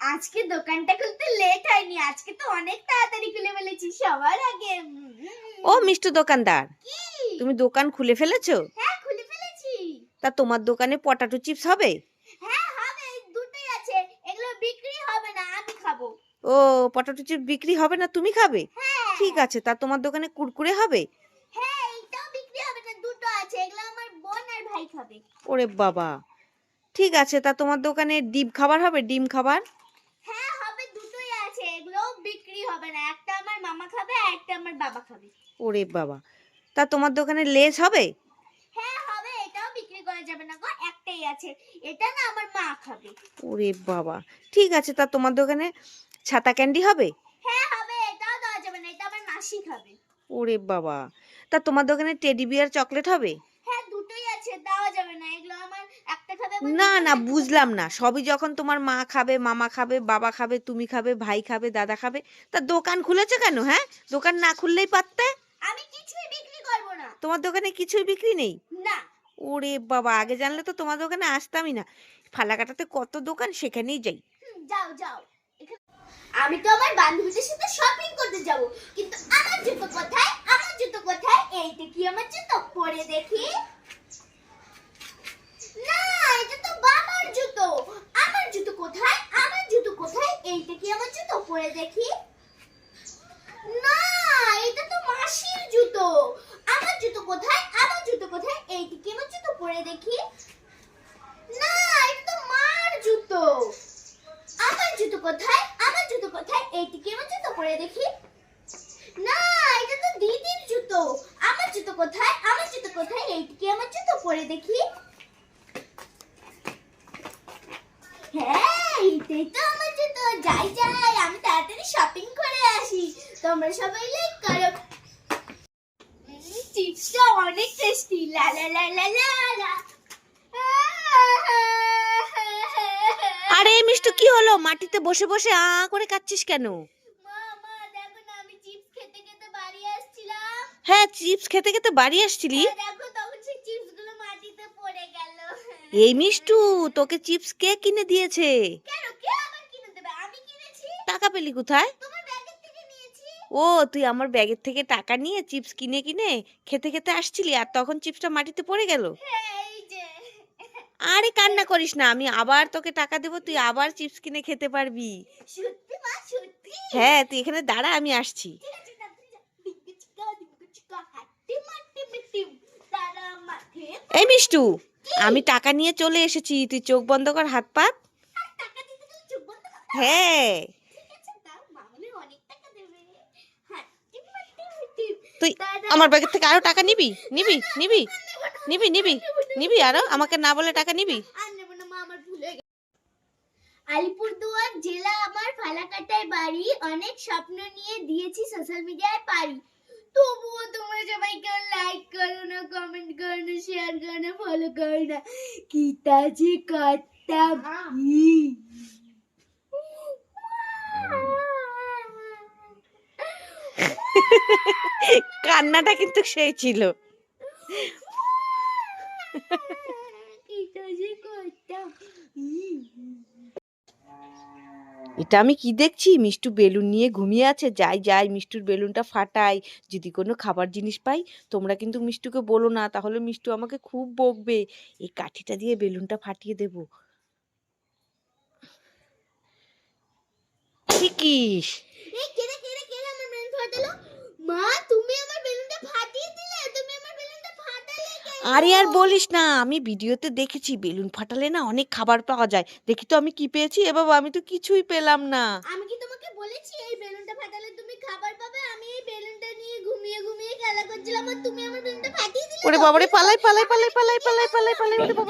আজকে দোকানটা খুলতে লেট হয়নি, আজকে তো অনেক তাড়াতাড়ি খুলে ফেলেছি সবার আগে। ও মিষ্টি দোকানদার, তুমি দোকান খুলে ফেলেছো? হ্যাঁ খুলে ফেলেছি। তা তোমার দোকানে পটাটো চিপস হবে? হ্যাঁ হবে, দুটোই আছে। এগুলো বিক্রি হবে না, আমি খাবো। ও, পটাটো চিপস বিক্রি হবে না, তুমি খাবে? হ্যাঁ ঠিক আছে, তা তোমার দোকানে কুরকুরে হবে? হ্যাঁ, এটাও বিক্রি হবে না, দুটো আছে। এগুলো আমার বোন আর ভাই খাবে। ওরে বাবা, ঠিক আছে, তা তোমার দোকানে ডিম খাবার হবে? ডিম খাবার? হ্যাঁ হবে, দুটোই আছে। এগুলো বিক্রি হবে না, একটা আমার মামা খাবে আর একটা আমার বাবা খাবে। ওরে বাবা, তা তোমার দোকানে লেজ হবে? হ্যাঁ হবে, এটাও বিক্রি করা যাবে না গো, একটাই আছে। এটা না আমার মা খাবে। ওরে বাবা, ঠিক আছে, তা তোমার দোকানে ছাতা ক্যান্ডি হবে? হ্যাঁ হবে, এটাও দেওয়া যাবে না, এটা আমার মাসি খাবে। ওরে বাবা, তা তোমার দোকানে টেডি বিয়ার চকলেট হবে? হ্যাঁ দুটোই আছে, দেওয়া যাবে না। এগুলো আমার একটা খাবে আমার না দিদি, না, একটা বুঝলাম খাবে না, আমার। সবই যখন তোমার মা খাবে, মামা খাবে, বাবা খাবে, তুমি খাবে, ভাই খাবে, দাদা খাবে, তা দোকান খুলেছে কেন? হ্যাঁ, দোকান না খুললেই পারতে। আমি কিছুই বিক্রি করব না। তোমার দোকানে কিছুই বিক্রি নেই? না। ওরে বাবা, আগে জানলে তো তোমার দোকানে আসতামই না। ফালাকাটাতে কত দোকান, সেখানেই যাই। যাও যাও। আমি তো আমার বান্ধবীদের সাথে শপিং করতে যাব, কিন্তু আমার জুতো কোথায়? আমার জুতো কোথায়? এইটা কি আমার জুতো? পরে দেখি। না, এটা তো বাবার জুতো। আমার জুতো কোথায়? আমার জুতো কোথায়? এইটা কি আমার জুতো? পরে দেখি। না, এটা তো মাসির জুতো। আমার জুতো কোথায়? আমার জুতো কোথায়? এইটা কি আমার জুতো? পরে দেখি। না, এটা তো মার জুতো। আমার জুতো কোথায়? আমার জুতো কোথায়? এইটা কি আমার জুতো? পরে দেখি। না, এটা তো দিদির জুতো। আমার জুতো কোথায়? আমার জুতো কোথায়? এইটা কি আমার জুতো? পরে দেখি। হ্যাঁ, এইটাই তো আমার জুতো। যাই যাই, আমি তাড়াতাড়ি শপিং করে আসি। তোমরা সবাই লাইক করো। চিপসটা অনেক টেস্টি। লা লা লা লা লা লা। আরে মিষ্টু, কি হলো? মাটিতে বসে বসে আ করে কাচ্ছিস কেন? মা মা দেখো না, আমি চিপস খেতে খেতে বাড়ি আসছিলাম। হ্যাঁ, চিপস খেতে খেতে বাড়ি আসছিলি? দেখো তখন সেই চিপসগুলো মাটিতে পড়ে গেল। এই মিষ্টু, তোকে চিপস কে কিনে দিয়েছে? কেন, কে আবার কিনে দেবে? আমি কিনেছি। টাকা পেলি কোথায়? তোমার ব্যাগের থেকে নিয়েছি। ও, তুই আমার ব্যাগের থেকে টাকা নিয়ে চিপস কিনে কিনে খেতে খেতে আসছিলি, আর তখন চিপসটা মাটিতে পড়ে গেল? হ্যাঁ এই যে। আরে কান্না করিস না, আমি আবার তোকে টাকা দেবো, তুই আবার চিপস কিনে খেতে পারবি। সত্যি মা, সত্যি? হ্যাঁ, তুই এখানে দাঁড়া, আমি আসছি। ঠিক আছে, তাড়াতাড়ি যাও। ডিঙ্গি চিকা, হাট্টি মাটি মিটি, তারা মাঠে। এই মিষ্টু, আমি টাকা নিয়ে চলে এসেছি, তুই চোখ বন্ধ কর, হাত পাত। আর টাকা দিতে গেলে চুপ বন্ধ করতে হবে? হ্যাঁ, ঠিক আছে, দাও, মামনি অনেক টাকা দেবে। হাট্টি মাটি মিটি, তুই তারা। আমার ব্যাগের থেকে আরো টাকা নিবি? নিবি নিবি আর নেবো না, নিবি নিবি আর নেবো না, নিবি আরো? আমাকে না বলে টাকা নিবি? আর নেবো না মা, আমার ভুল হয়ে গেছে। আলিপুরদুয়ার জেলা আমার ফালাকাটায় বাড়ি। অনেক স্বপ্ন নিয়ে দিয়েছি সোশ্যাল মিডিয়ায় পারি। তবুও তোমরা সবাই কেউ লাইক করো না, কমেন্ট করো না, শেয়ার করো না, ফলো করো না। কিতা যে করতাম কি। কান্নাটা কিন্তু সেই ছিল। কিতা যে করতাম। এটা আমি কি দেখছি? মিষ্টু বেলুন নিয়ে ঘুমিয়ে আছে। যাই যাই, মিষ্টুর বেলুনটা ফাটাই। যদি কোনো খাবার জিনিস পাই, তোমরা কিন্তু মিষ্টুকে বলো না, তাহলে মিষ্টু আমাকে খুব বকবে। এই কাঠিটা দিয়ে বেলুনটা ফাটিয়ে দেব। ঠিকিস। এই কেড়ে কেড়ে কেড়ে আমার বেলুন ফাটালো। মা, তুমি আমার বেলুনটা ফাটিয়ে দিলে। তুমি আমার বেলুনটা ফাটালে কেন? আরে আর বলিস না, আমি ভিডিওতে দেখেছি বেলুন ফাটালে না অনেক খাবার পাওয়া যায়। দেখি তো আমি কি পেয়েছি। এ বাবা, আমি তো কিছুই পেলাম না। আমি কি তোমাকে বলেছি এই বেলুনটা ফাটালে তুমি খাবার পাবে? আমি এই বেলুনটা নিয়ে ঘুমিয়ে ঘুমিয়ে খেলা করছিলাম, আর তুমি আমার বেলুনটা ফাটিয়ে দিলে। ওরে বাবারে, পালাই পালাই পালাই পালাই পালাই পালাই পালাই, ওরে বাবারে।